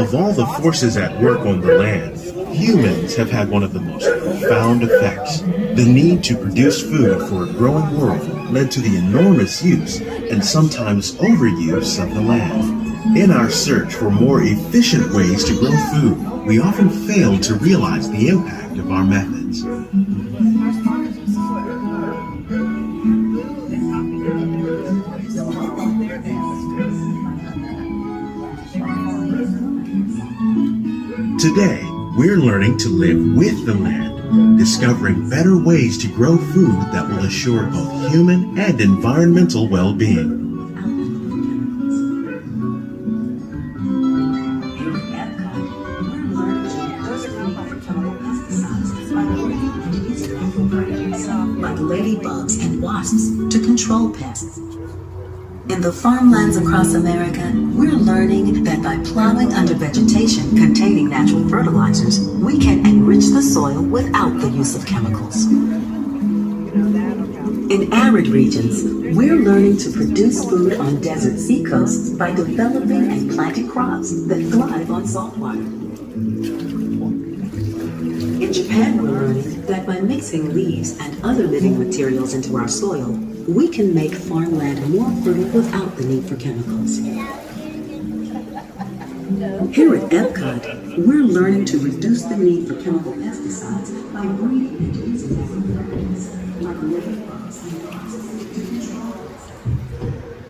Of all the forces at work on the land, humans have had one of the most profound effects. The need to produce food for a growing world led to the enormous use and sometimes overuse of the land. In our search for more efficient ways to grow food, we often fail to realize the impact of our methods. Today, we're learning to live with the land, discovering better ways to grow food that will assure both human and environmental well-being. Like ladybugs and wasps to control pests. In the farmlands across America, we're learning that by plowing under vegetation containing natural fertilizers, we can enrich the soil without the use of chemicals. In arid regions, we're learning to produce food on desert seacoasts by developing and planting crops that thrive on salt water. In Japan, we're learning that by mixing leaves and other living materials into our soil, we can make farmland more fertile without the need for chemicals. Here at Epcot, we're learning to reduce the need for chemical pesticides by breeding and using different varieties, like ladybugs and wasps.